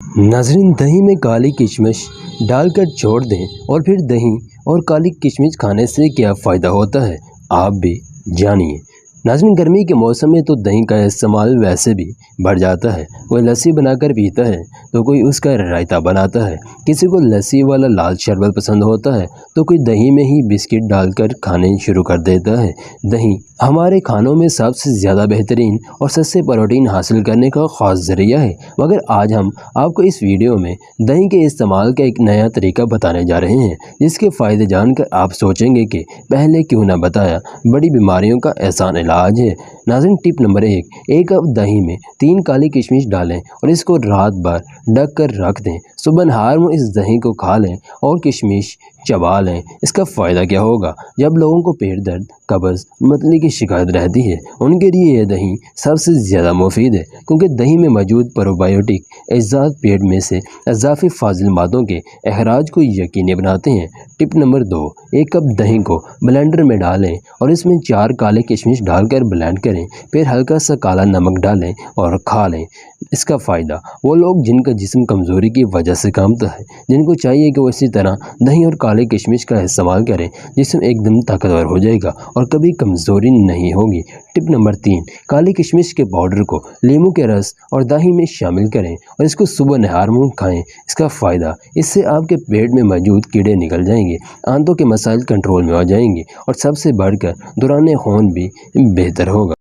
नाज़रीन, दही में काली किशमिश डालकर छोड़ दें और फिर दही और काली किशमिश खाने से क्या फ़ायदा होता है, आप भी जानिए। नाज़रीन, गर्मी के मौसम में तो दही का इस्तेमाल वैसे भी बढ़ जाता है। कोई लस्सी बनाकर पीता है तो कोई उसका रायता बनाता है, किसी को लस्सी वाला लाल शरबत पसंद होता है तो कोई दही में ही बिस्किट डालकर खाने शुरू कर देता है। दही हमारे खानों में सबसे ज़्यादा बेहतरीन और सस्ते प्रोटीन हासिल करने का ख़ास ज़रिया है, मगर आज हम आपको इस वीडियो में दही के इस्तेमाल का एक नया तरीका बताने जा रहे हैं, जिसके फ़ायदे जानकर आप सोचेंगे कि पहले क्यों ना बताया। बड़ी बीमारियों का आसान इलाज है। नाज़रीन, टिप नंबर 1, कप दही में 3 काली किशमिश डालें और इसको रात भर ढक कर रख दें। सुबह नहार में इस दही को खा लें और किशमिश चबा लें। इसका फ़ायदा क्या होगा? जब लोगों को पेट दर्द, कब्ज़, मतली की शिकायत रहती है, उनके लिए यह दही सबसे ज़्यादा मुफीद है, क्योंकि दही में मौजूद प्रोबायोटिक अज़ात पेट में से इजाफी फाजिल मादों के अखराज को यकीनी बनाते हैं। टिप नंबर 2, 1 कप दही को ब्लेंडर में डालें और इसमें 4 काले किशमिश डालकर ब्लेंड करें, फिर हल्का सा काला नमक डालें और खा लें। इसका फ़ायदा वो लोग जिनका जिस्म कमज़ोरी की वजह से कांपता है, जिनको चाहिए कि वो इसी तरह दही और काले किशमिश का इस्तेमाल करें, जिस्म एकदम ताकतवर हो जाएगा और कभी कमज़ोरी नहीं होगी। टिप नंबर 3, काली किशमिश के पाउडर को लीमू के रस और दही में शामिल करें और इसको सुबह नहार मुँह खाएं। इसका फ़ायदा, इससे आपके पेट में मौजूद कीड़े निकल जाएंगे, आंतों के मसाइल कंट्रोल में आ जाएंगे और सबसे बढ़कर दौरान खून भी बेहतर होगा।